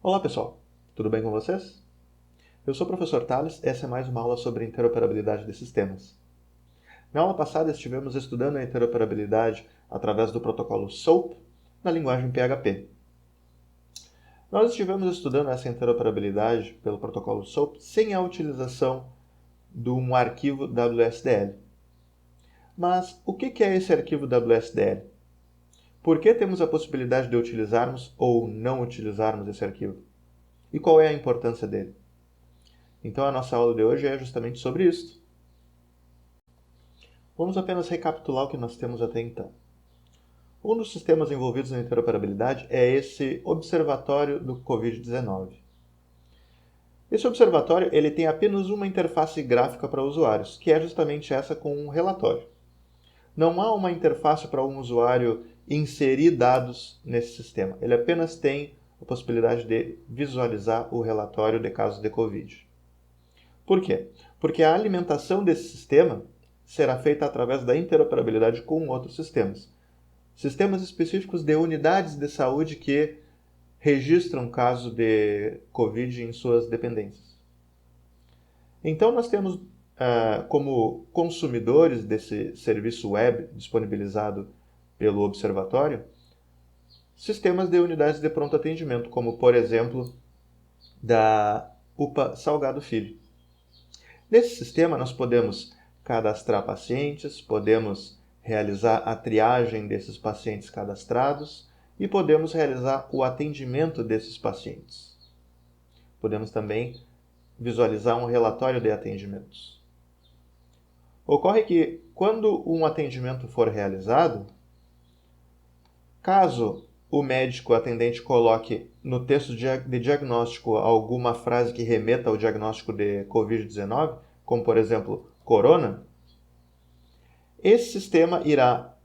Olá pessoal, tudo bem com vocês? Eu sou o professor Thales, essa é mais uma aula sobre interoperabilidade de sistemas. Na aula passada estivemos estudando a interoperabilidade através do protocolo SOAP na linguagem PHP. Nós estivemos estudando essa interoperabilidade pelo protocolo SOAP sem a utilização de um arquivo WSDL. Mas o que é esse arquivo WSDL? Por que temos a possibilidade de utilizarmos ou não utilizarmos esse arquivo? E qual é a importância dele? Então a nossa aula de hoje é justamente sobre isso. Vamos apenas recapitular o que nós temos até então. Um dos sistemas envolvidos na interoperabilidade é esse observatório do Covid-19. Esse observatório ele tem apenas uma interface gráfica para usuários, que é justamente essa com um relatório. Não há uma interface para um usuário inserir dados nesse sistema. Ele apenas tem a possibilidade de visualizar o relatório de casos de Covid. Por quê? Porque a alimentação desse sistema será feita através da interoperabilidade com outros sistemas. Sistemas específicos de unidades de saúde que registram casos de Covid em suas dependências. Então, nós temos, como consumidores desse serviço web disponibilizado pelo observatório, sistemas de unidades de pronto atendimento, como, por exemplo, da UPA Salgado Filho. Nesse sistema, nós podemos cadastrar pacientes, podemos realizar a triagem desses pacientes cadastrados e podemos realizar o atendimento desses pacientes. Podemos também visualizar um relatório de atendimentos. Ocorre que, quando um atendimento for realizado, caso o médico atendente coloque no texto de diagnóstico alguma frase que remeta ao diagnóstico de Covid-19, como por exemplo, corona, esse sistema irá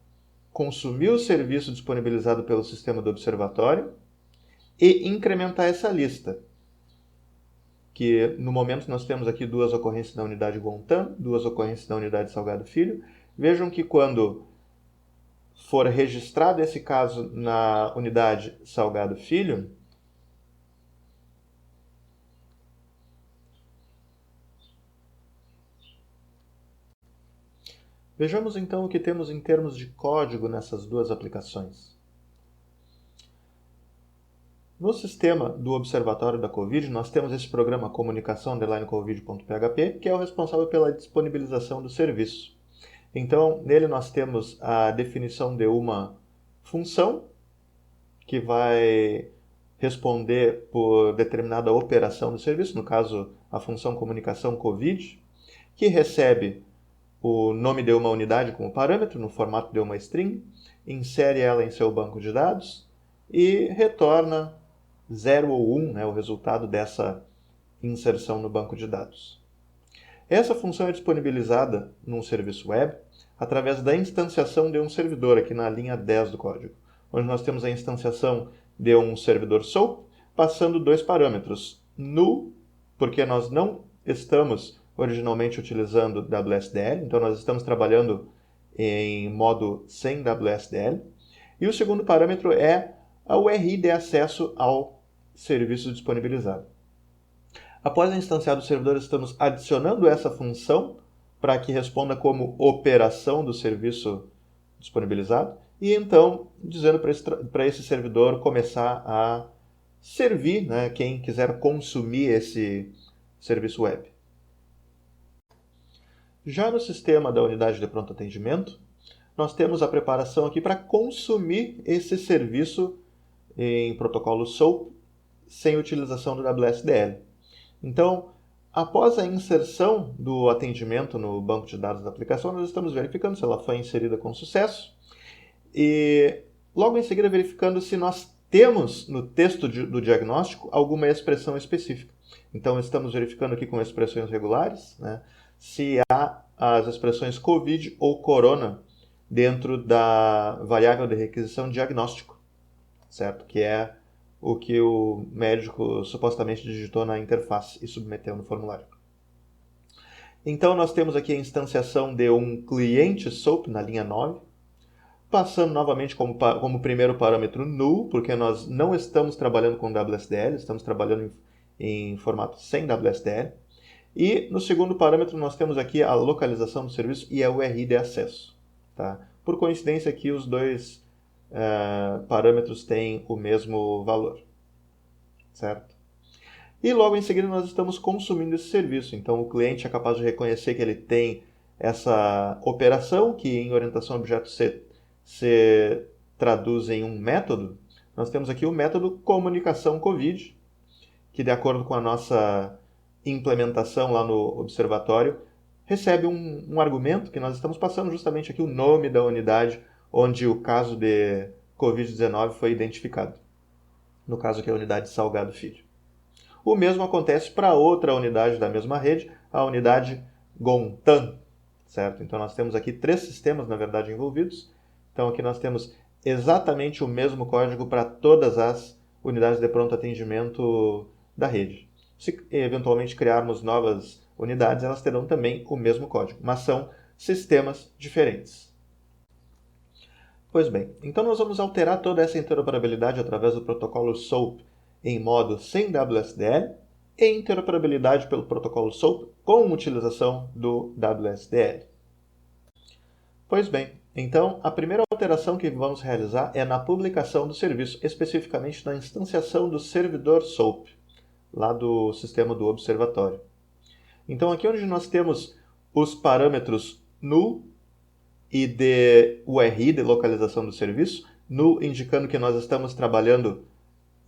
consumir o serviço disponibilizado pelo sistema do observatório e incrementar essa lista. Que no momento nós temos aqui 2 ocorrências na unidade Gontan, 2 ocorrências na unidade Salgado Filho. Vejam que quando for registrado esse caso na unidade Salgado Filho, vejamos então o que temos em termos de código nessas 2 aplicações. No sistema do Observatório da Covid, nós temos esse programa comunicação_covid.php, que é o responsável pela disponibilização do serviço. Então, nele nós temos a definição de uma função que vai responder por determinada operação do serviço, no caso, a função comunicação COVID, que recebe o nome de uma unidade como parâmetro no formato de uma string, insere ela em seu banco de dados e retorna 0 ou 1, o resultado dessa inserção no banco de dados. Essa função é disponibilizada num serviço web através da instanciação de um servidor, aqui na linha 10 do código, onde nós temos a instanciação de um servidor SOAP, passando 2 parâmetros. Null, porque nós não estamos originalmente utilizando WSDL, então nós estamos trabalhando em modo sem WSDL. E o segundo parâmetro é a URI de acesso ao serviço disponibilizado. Após instanciar o servidor, estamos adicionando essa função para que responda como operação do serviço disponibilizado e então dizendo para esse servidor começar a servir, quem quiser consumir esse serviço web. Já no sistema da unidade de pronto atendimento, nós temos a preparação aqui para consumir esse serviço em protocolo SOAP sem utilização do WSDL. Então, após a inserção do atendimento no banco de dados da aplicação, nós estamos verificando se ela foi inserida com sucesso e logo em seguida verificando se nós temos no texto do diagnóstico alguma expressão específica. Então, estamos verificando aqui com expressões regulares, se há as expressões COVID ou corona dentro da variável de requisição diagnóstico, certo? Que é o que o médico supostamente digitou na interface e submeteu no formulário. Então, nós temos aqui a instanciação de um cliente SOAP na linha 9, passando novamente como primeiro parâmetro null, porque nós não estamos trabalhando com WSDL, estamos trabalhando em formato sem WSDL. E no segundo parâmetro nós temos aqui a localização do serviço e a URI de acesso. Tá? Por coincidência aqui os dois parâmetros têm o mesmo valor. Certo? E logo em seguida nós estamos consumindo esse serviço. Então o cliente é capaz de reconhecer que ele tem essa operação, que em orientação a objeto-C se traduz em um método. Nós temos aqui o método comunicação COVID, que de acordo com a nossa implementação lá no observatório, recebe um argumento que nós estamos passando justamente aqui o nome da unidade onde o caso de Covid-19 foi identificado. No caso aqui é a unidade Salgado Filho. O mesmo acontece para outra unidade da mesma rede, a unidade Gontan, certo? Então nós temos aqui 3 sistemas, na verdade, envolvidos. Então aqui nós temos exatamente o mesmo código para todas as unidades de pronto atendimento da rede. Se eventualmente criarmos novas unidades, elas terão também o mesmo código, mas são sistemas diferentes. Pois bem, então nós vamos alterar toda essa interoperabilidade através do protocolo SOAP em modo sem WSDL e interoperabilidade pelo protocolo SOAP com utilização do WSDL. Pois bem, então a primeira alteração que vamos realizar é na publicação do serviço, especificamente na instanciação do servidor SOAP, lá do sistema do observatório. Então aqui onde nós temos os parâmetros null e de URI, de localização do serviço, null indicando que nós estamos trabalhando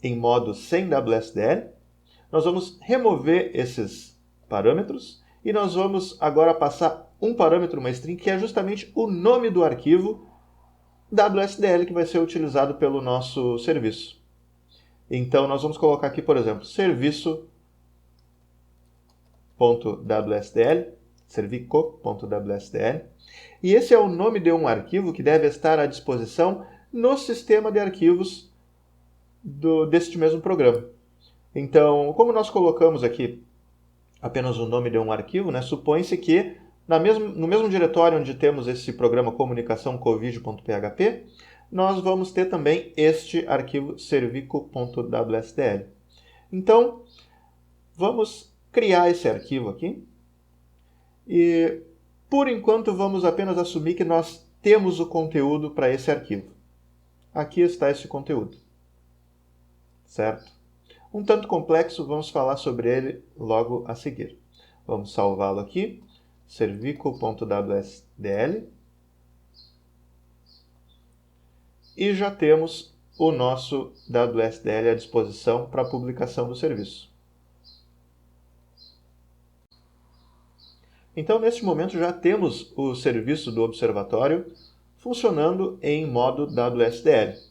em modo sem WSDL, nós vamos remover esses parâmetros e nós vamos agora passar um parâmetro, uma string, que é justamente o nome do arquivo WSDL que vai ser utilizado pelo nosso serviço. Então nós vamos colocar aqui, por exemplo, serviço.wsdl, servico.wsdl, e esse é o nome de um arquivo que deve estar à disposição no sistema de arquivos deste mesmo programa. Então, como nós colocamos aqui apenas o nome de um arquivo, né, supõe-se que no mesmo diretório onde temos esse programa comunicação covid.php, nós vamos ter também este arquivo servico.wsdl. Então, vamos criar esse arquivo aqui e, por enquanto, vamos apenas assumir que nós temos o conteúdo para esse arquivo. Aqui está esse conteúdo. Certo? Um tanto complexo, vamos falar sobre ele logo a seguir. Vamos salvá-lo aqui, servico.wsdl, e já temos o nosso WSDL à disposição para a publicação do serviço. Então, neste momento, já temos o serviço do observatório funcionando em modo WSDL.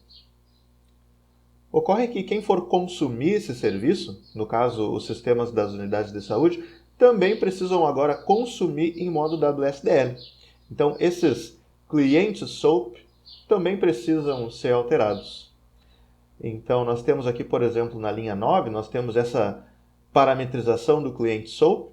Ocorre que quem for consumir esse serviço, no caso os sistemas das unidades de saúde, também precisam agora consumir em modo WSDL. Então esses clientes SOAP também precisam ser alterados. Então nós temos aqui, por exemplo, na linha 9, nós temos essa parametrização do cliente SOAP,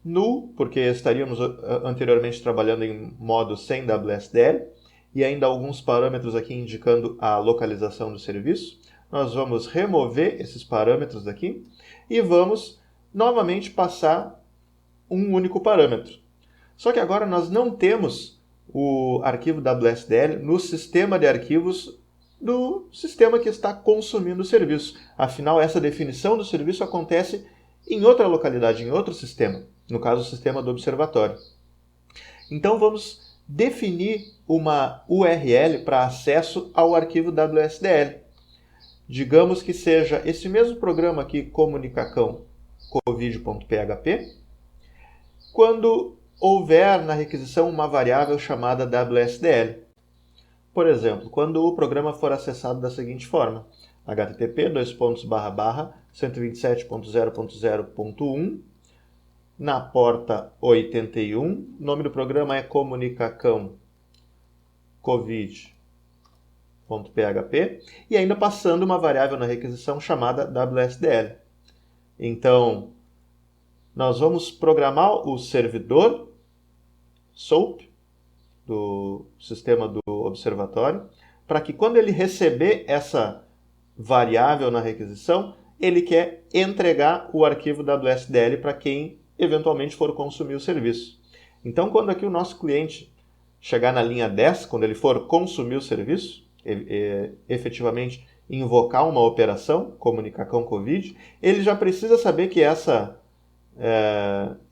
null, porque estaríamos anteriormente trabalhando em modo sem WSDL, e ainda alguns parâmetros aqui indicando a localização do serviço. Nós vamos remover esses parâmetros daqui e vamos novamente passar um único parâmetro. Só que agora nós não temos o arquivo WSDL no sistema de arquivos do sistema que está consumindo o serviço. Afinal, essa definição do serviço acontece em outra localidade, em outro sistema, no caso o sistema do observatório. Então vamos definir uma URL para acesso ao arquivo WSDL. Digamos que seja esse mesmo programa aqui, comunicação covid.php, quando houver na requisição uma variável chamada WSDL. Por exemplo, quando o programa for acessado da seguinte forma: http://127.0.0.1, na porta 81, o nome do programa é comunicação covid.php, e ainda passando uma variável na requisição chamada WSDL. Então, nós vamos programar o servidor SOAP do sistema do observatório, para que quando ele receber essa variável na requisição, ele quer entregar o arquivo WSDL para quem eventualmente for consumir o serviço. Então, quando aqui o nosso cliente chegar na linha 10, quando ele for consumir o serviço, efetivamente invocar uma operação, comunicar com Covid, ele já precisa saber que essa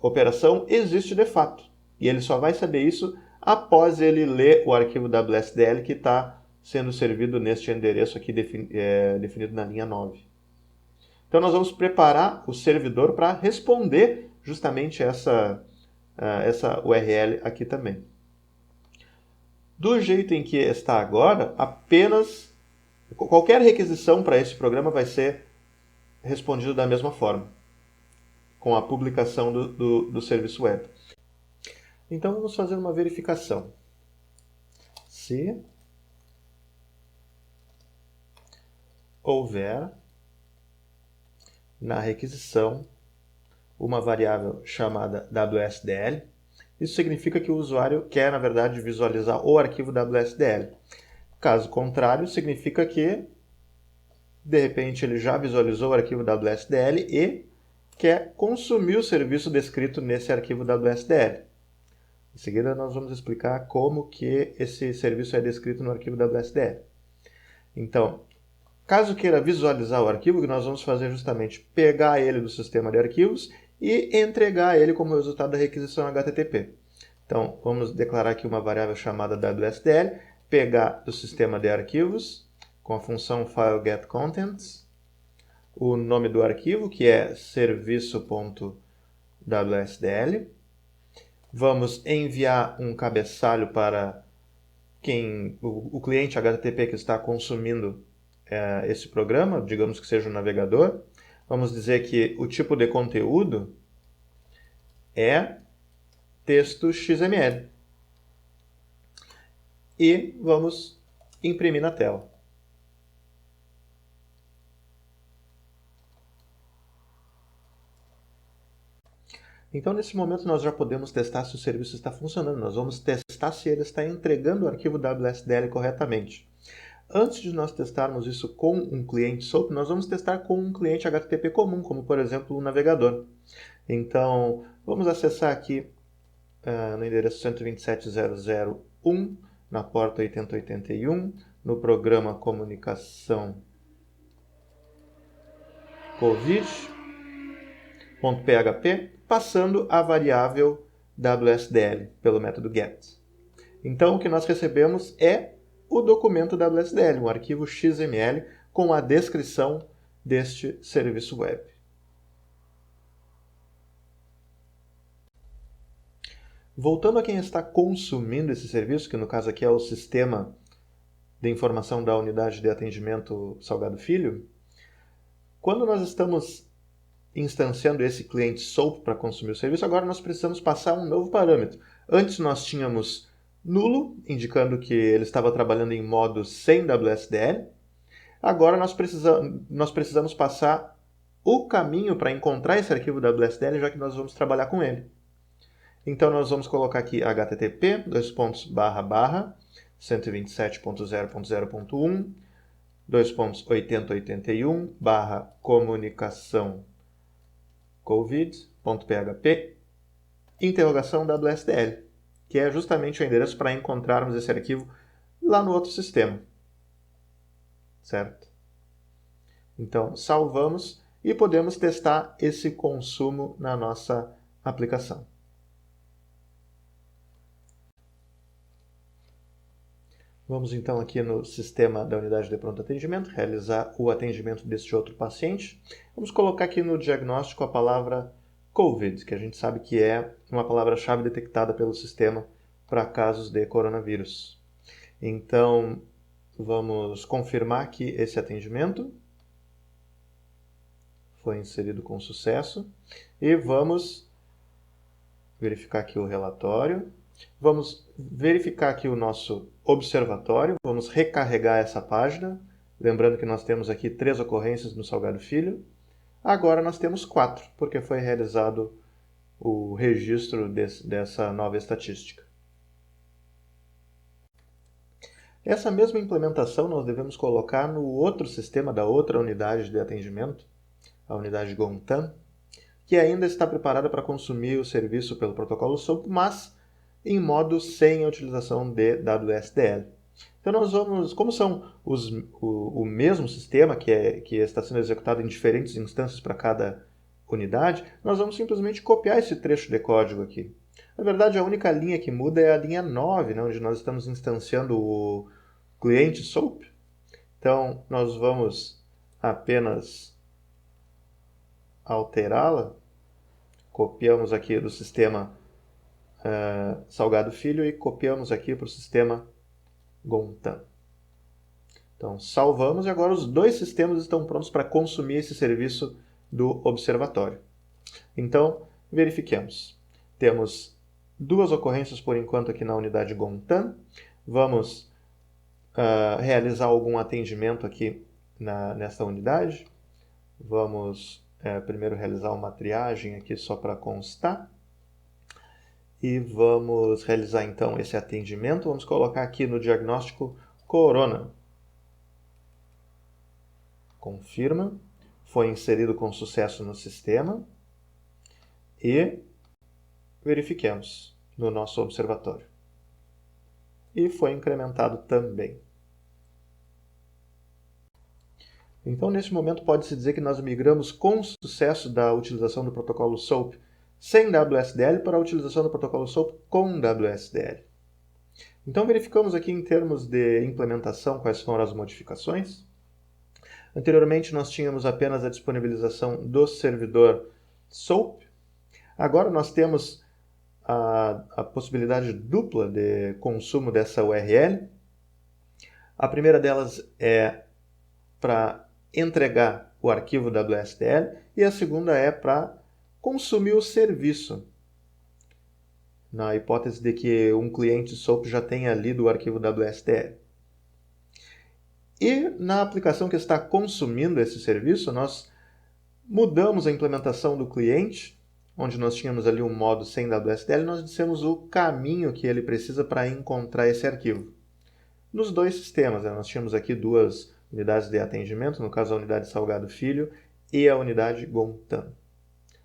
operação existe de fato. E ele só vai saber isso após ele ler o arquivo WSDL que está sendo servido neste endereço aqui definido na linha 9. Então nós vamos preparar o servidor para responder justamente essa URL aqui também. Do jeito em que está agora, apenas qualquer requisição para esse programa vai ser respondida da mesma forma, com a publicação do serviço web. Então vamos fazer uma verificação. Se houver na requisição uma variável chamada WSDL, isso significa que o usuário quer, na verdade, visualizar o arquivo WSDL. Caso contrário, significa que, de repente, ele já visualizou o arquivo WSDL e quer consumir o serviço descrito nesse arquivo WSDL. Em seguida, nós vamos explicar como que esse serviço é descrito no arquivo WSDL. Então, caso queira visualizar o arquivo, o que nós vamos fazer é justamente pegar ele do sistema de arquivos e entregar ele como resultado da requisição HTTP. Então, vamos declarar aqui uma variável chamada WSDL, pegar do sistema de arquivos, com a função fileGetContents, o nome do arquivo, que é serviço.wsdl. Vamos enviar um cabeçalho para o cliente HTTP que está consumindo esse programa, digamos que seja o navegador. Vamos dizer que o tipo de conteúdo é texto XML. E vamos imprimir na tela. Então, nesse momento, nós já podemos testar se o serviço está funcionando. Nós vamos testar se ele está entregando o arquivo WSDL corretamente. Antes de nós testarmos isso com um cliente SOAP, nós vamos testar com um cliente HTTP comum, como, por exemplo, o navegador. Então, vamos acessar aqui no endereço 127.0.0.1, na porta 8081, no programa Comunicação Covid.php, passando a variável WSDL pelo método GET. Então, o que nós recebemos é o documento WSDL, um arquivo XML com a descrição deste serviço web. Voltando a quem está consumindo esse serviço, que no caso aqui é o sistema de informação da unidade de atendimento Salgado Filho, quando nós estamos instanciando esse cliente SOAP para consumir o serviço, agora nós precisamos passar um novo parâmetro. Antes nós tínhamos nulo, indicando que ele estava trabalhando em modo sem WSDL. Agora nós precisamos passar o caminho para encontrar esse arquivo WSDL, já que nós vamos trabalhar com ele. Então nós vamos colocar aqui http //127.0.0.1 /8081/comunicação covid.php interrogação WSDL, que é justamente o endereço para encontrarmos esse arquivo lá no outro sistema. Certo? Então, salvamos e podemos testar esse consumo na nossa aplicação. Vamos então aqui no sistema da unidade de pronto atendimento, realizar o atendimento deste outro paciente. Vamos colocar aqui no diagnóstico a palavra COVID, que a gente sabe que é uma palavra-chave detectada pelo sistema para casos de coronavírus. Então, vamos confirmar que esse atendimento foi inserido com sucesso e vamos verificar aqui o relatório. Vamos verificar aqui o nosso observatório, vamos recarregar essa página, lembrando que nós temos aqui 3 ocorrências no Salgado Filho. Agora nós temos 4, porque foi realizado o registro dessa nova estatística. Essa mesma implementação nós devemos colocar no outro sistema da outra unidade de atendimento, a unidade Gontan, que ainda está preparada para consumir o serviço pelo protocolo SOAP, mas em modo sem a utilização de WSDL. Então nós vamos, como são o mesmo sistema que está sendo executado em diferentes instâncias para cada unidade, nós vamos simplesmente copiar esse trecho de código aqui. Na verdade, a única linha que muda é a linha 9, né, onde nós estamos instanciando o cliente SOAP. Então nós vamos apenas alterá-la. Copiamos aqui do sistema Salgado Filho e copiamos aqui para o sistema Gontan. Então, salvamos e agora os dois sistemas estão prontos para consumir esse serviço do observatório. Então, verifiquemos. Temos duas ocorrências por enquanto aqui na unidade Gontan. Vamos realizar algum atendimento aqui nessa unidade. Vamos primeiro realizar uma triagem aqui só para constar. E vamos realizar então esse atendimento. Vamos colocar aqui no diagnóstico corona. Confirma. Foi inserido com sucesso no sistema. E verifiquemos no nosso observatório. E foi incrementado também. Então, nesse momento, pode-se dizer que nós migramos com sucesso da utilização do protocolo SOAP sem WSDL para a utilização do protocolo SOAP com WSDL. Então, verificamos aqui em termos de implementação quais foram as modificações. Anteriormente, nós tínhamos apenas a disponibilização do servidor SOAP. Agora, nós temos a possibilidade dupla de consumo dessa URL. A primeira delas é para entregar o arquivo WSDL e a segunda é para consumir o serviço, na hipótese de que um cliente SOAP já tenha lido o arquivo WSDL. E na aplicação que está consumindo esse serviço, nós mudamos a implementação do cliente, onde nós tínhamos ali um modo sem WSDL, nós dissemos o caminho que ele precisa para encontrar esse arquivo. Nos dois sistemas, nós tínhamos aqui duas unidades de atendimento, no caso a unidade Salgado Filho e a unidade Gontan.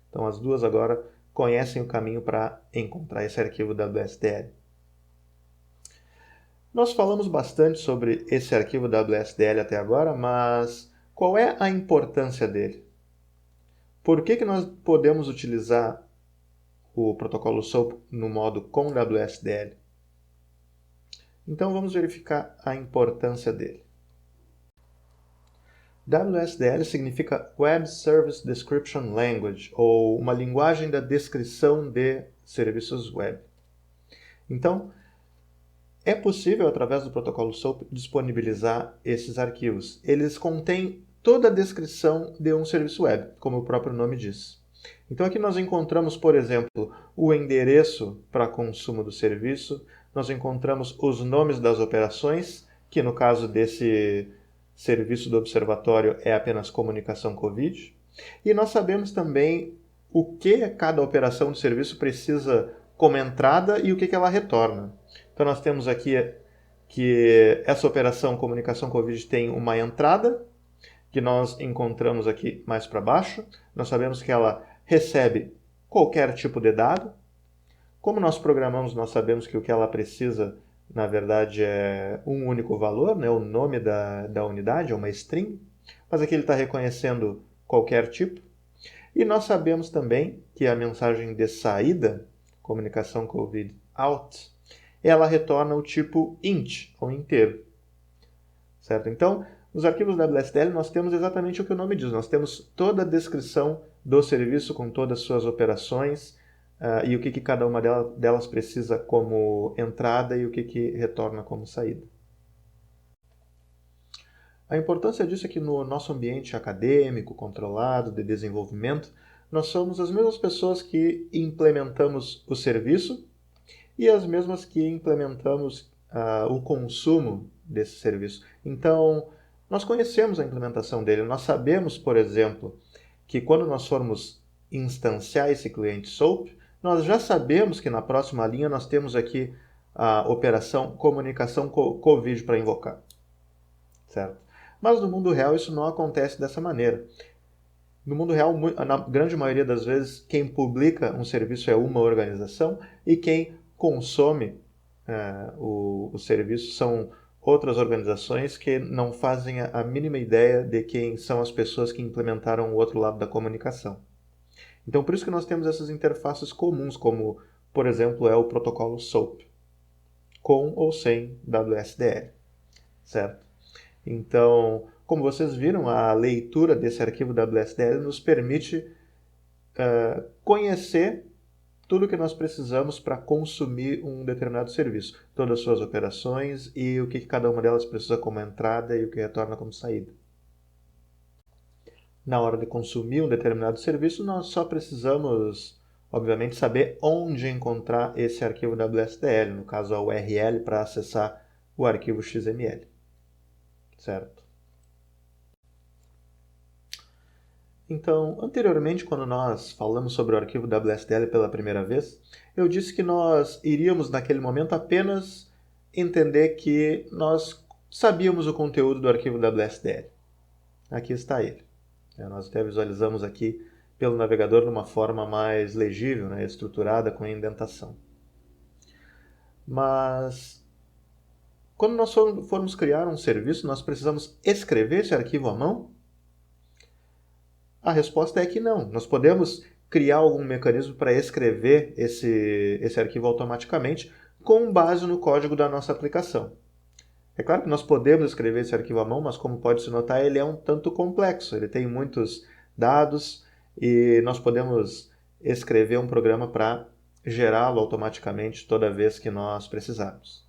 Então as duas agora conhecem o caminho para encontrar esse arquivo WSDL. Nós falamos bastante sobre esse arquivo WSDL até agora, mas qual é a importância dele? Por que nós podemos utilizar o protocolo SOAP no modo com WSDL? Então vamos verificar a importância dele. WSDL significa Web Service Description Language, ou uma linguagem da descrição de serviços web. Então, é possível, através do protocolo SOAP, disponibilizar esses arquivos. Eles contêm toda a descrição de um serviço web, como o próprio nome diz. Então, aqui nós encontramos, por exemplo, o endereço para consumo do serviço, nós encontramos os nomes das operações, que no caso desse serviço do observatório é apenas comunicação COVID. E nós sabemos também o que cada operação de serviço precisa como entrada e o que ela retorna. Então nós temos aqui que essa operação comunicação COVID tem uma entrada, que nós encontramos aqui mais para baixo. Nós sabemos que ela recebe qualquer tipo de dado. Como nós programamos, nós sabemos que o que ela precisa, na verdade, é um único valor, né? O nome da unidade é uma string, mas aqui ele está reconhecendo qualquer tipo. E nós sabemos também que a mensagem de saída, comunicação COVID out, ela retorna o tipo int, ou inteiro. Certo? Então, nos arquivos WSDL nós temos exatamente o que o nome diz. Nós temos toda a descrição do serviço com todas as suas operações, e o que cada uma delas precisa como entrada e o que retorna como saída. A importância disso é que no nosso ambiente acadêmico, controlado, de desenvolvimento, nós somos as mesmas pessoas que implementamos o serviço e as mesmas que implementamos o consumo desse serviço. Então, nós conhecemos a implementação dele. Nós sabemos, por exemplo, que quando nós formos instanciar esse cliente SOAP, nós já sabemos que na próxima linha nós temos aqui a operação comunicação COVID para invocar, certo? Mas no mundo real isso não acontece dessa maneira. No mundo real, na grande maioria das vezes, quem publica um serviço é uma organização e quem consome o serviço são outras organizações que não fazem a mínima ideia de quem são as pessoas que implementaram o outro lado da comunicação. Então, por isso que nós temos essas interfaces comuns, como, por exemplo, é o protocolo SOAP, com ou sem WSDL, certo? Então, como vocês viram, a leitura desse arquivo WSDL nos permite conhecer tudo o que nós precisamos para consumir um determinado serviço, todas as suas operações e o que cada uma delas precisa como entrada e o que retorna como saída. Na hora de consumir um determinado serviço, nós só precisamos, obviamente, saber onde encontrar esse arquivo WSDL, no caso a URL para acessar o arquivo XML. Certo? Então, anteriormente, quando nós falamos sobre o arquivo WSDL pela primeira vez, eu disse que nós iríamos, naquele momento, apenas entender que nós sabíamos o conteúdo do arquivo WSDL. Aqui está ele. Nós até visualizamos aqui pelo navegador de uma forma mais legível, né, estruturada, com indentação. Mas, quando nós formos criar um serviço, nós precisamos escrever esse arquivo à mão? A resposta é que não. Nós podemos criar algum mecanismo para escrever esse arquivo automaticamente com base no código da nossa aplicação. É claro que nós podemos escrever esse arquivo à mão, mas como pode se notar, ele é um tanto complexo. Ele tem muitos dados e nós podemos escrever um programa para gerá-lo automaticamente toda vez que nós precisarmos.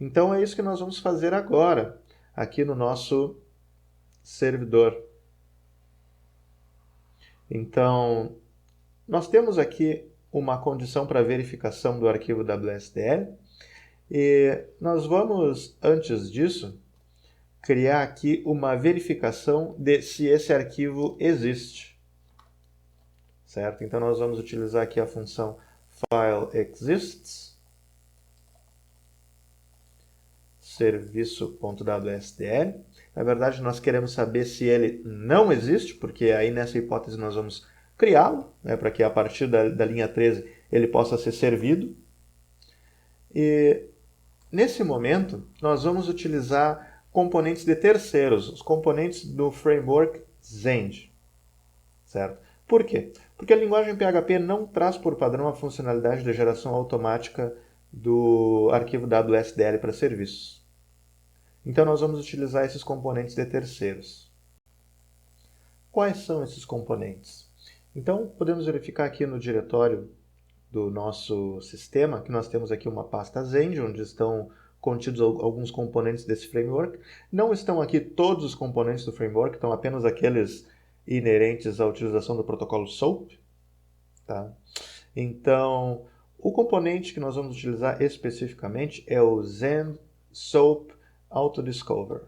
Então é isso que nós vamos fazer agora, aqui no nosso servidor. Então, nós temos aqui uma condição para verificação do arquivo WSDL e nós vamos, antes disso, criar aqui uma verificação de se esse arquivo existe. Certo? Então, nós vamos utilizar aqui a função fileExists, serviço.wsdl. Na verdade, nós queremos saber se ele não existe, porque aí nessa hipótese nós vamos criá-lo, né, para que a partir da linha 13 ele possa ser servido. E nesse momento, nós vamos utilizar componentes de terceiros, os componentes do framework Zend. Certo? Por quê? Porque a linguagem PHP não traz por padrão a funcionalidade de geração automática do arquivo WSDL para serviços. Então, nós vamos utilizar esses componentes de terceiros. Quais são esses componentes? Então, podemos verificar aqui no diretório do nosso sistema que nós temos aqui uma pasta Zend, onde estão contidos alguns componentes desse framework. Não estão aqui todos os componentes do framework, estão apenas aqueles inerentes à utilização do protocolo SOAP. Tá? Então, o componente que nós vamos utilizar especificamente é o Zend SOAP Autodiscover.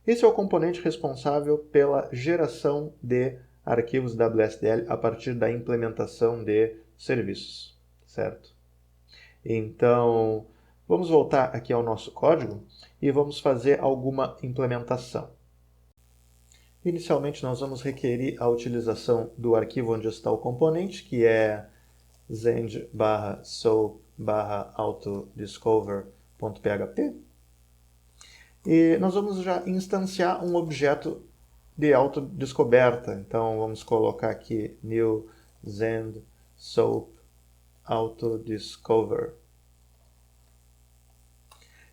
Esse é o componente responsável pela geração de arquivos WSDL a partir da implementação de serviços, certo? Então, vamos voltar aqui ao nosso código e vamos fazer alguma implementação. Inicialmente, nós vamos requerir a utilização do arquivo onde está o componente, que é zend/soap/autodiscover.php. E nós vamos já instanciar um objeto de autodescoberta. Então, vamos colocar aqui new zend soap autodiscover.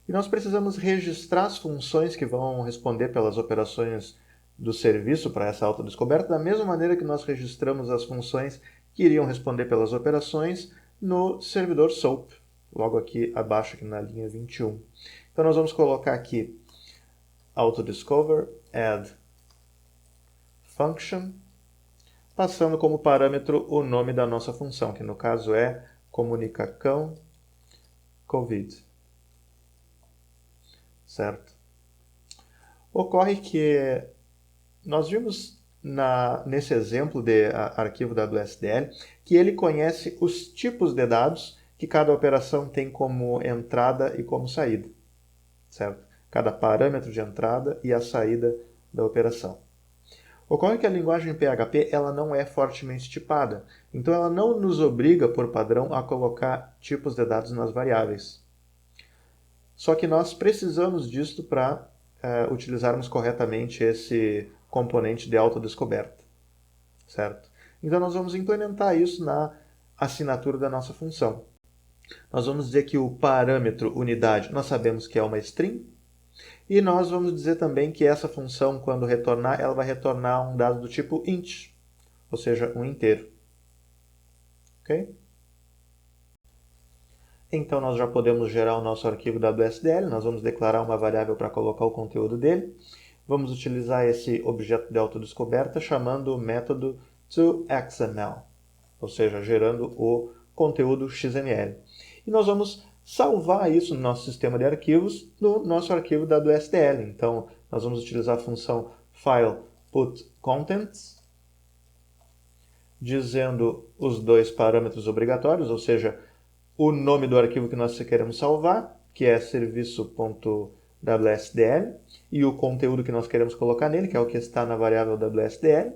E nós precisamos registrar as funções que vão responder pelas operações do serviço para essa autodescoberta, da mesma maneira que nós registramos as funções que iriam responder pelas operações no servidor SOAP, logo aqui abaixo, aqui na linha 21. Então, nós vamos colocar aqui autodiscover add function, passando como parâmetro o nome da nossa função, que no caso é comunicação COVID. Certo? Ocorre que nós vimos nesse exemplo de arquivo WSDL que ele conhece os tipos de dados que cada operação tem como entrada e como saída, certo? Cada parâmetro de entrada e a saída da operação. Ocorre que a linguagem PHP ela não é fortemente tipada, então ela não nos obriga, por padrão, a colocar tipos de dados nas variáveis. Só que nós precisamos disto para utilizarmos corretamente esse componente de autodescoberta, certo? Então nós vamos implementar isso na assinatura da nossa função. Nós vamos dizer que o parâmetro unidade nós sabemos que é uma string, e nós vamos dizer também que essa função, quando retornar, ela vai retornar um dado do tipo int, ou seja, um inteiro. Ok? Então nós já podemos gerar o nosso arquivo WSDL, nós vamos declarar uma variável para colocar o conteúdo dele. Vamos utilizar esse objeto de autodescoberta chamando o método toXML, ou seja, gerando o conteúdo XML. E nós vamos salvar isso no nosso sistema de arquivos, no nosso arquivo WSDL. Então, nós vamos utilizar a função file put contents, dizendo os dois parâmetros obrigatórios, ou seja, o nome do arquivo que nós queremos salvar, que é serviço.wsdl, e o conteúdo que nós queremos colocar nele, que é o que está na variável WSDL.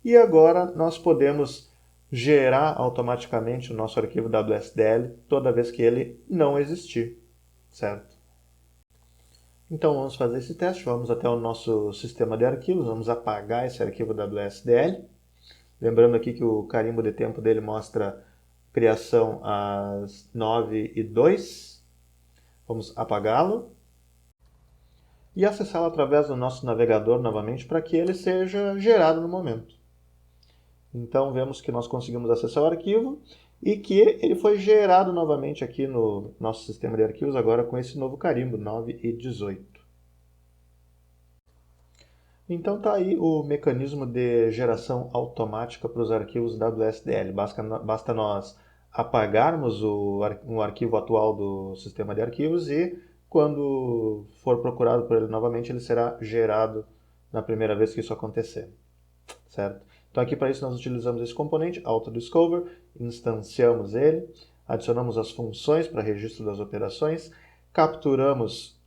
E agora nós podemos gerar automaticamente o nosso arquivo WSDL toda vez que ele não existir, certo? Então vamos fazer esse teste, vamos até o nosso sistema de arquivos, vamos apagar esse arquivo WSDL. Lembrando aqui que o carimbo de tempo dele mostra criação às 9h02. Vamos apagá-lo e acessá-lo através do nosso navegador novamente para que ele seja gerado no momento. Então vemos que nós conseguimos acessar o arquivo e que ele foi gerado novamente aqui no nosso sistema de arquivos, agora com esse novo carimbo, 9h18. Então está aí o mecanismo de geração automática para os arquivos WSDL. Basta nós apagarmos um arquivo atual do sistema de arquivos e, quando for procurado por ele novamente, ele será gerado na primeira vez que isso acontecer, certo? Então aqui para isso nós utilizamos esse componente, autodiscover, instanciamos ele, adicionamos as funções para registro das operações, capturamos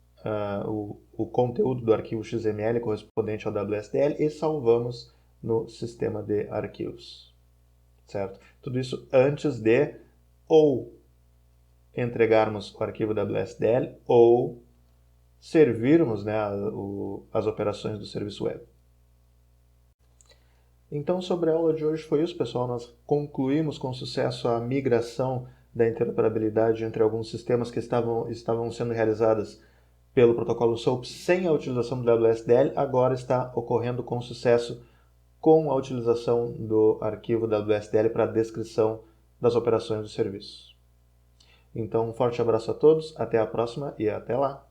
o conteúdo do arquivo XML correspondente ao WSDL e salvamos no sistema de arquivos, certo? Tudo isso antes de ou entregarmos o arquivo WSDL ou servirmos, né, as operações do serviço web. Então, sobre a aula de hoje foi isso, pessoal. Nós concluímos com sucesso a migração da interoperabilidade entre alguns sistemas que estavam sendo realizadas pelo protocolo SOAP sem a utilização do WSDL. Agora está ocorrendo com sucesso com a utilização do arquivo WSDL para a descrição das operações do serviço. Então, um forte abraço a todos, até a próxima e até lá!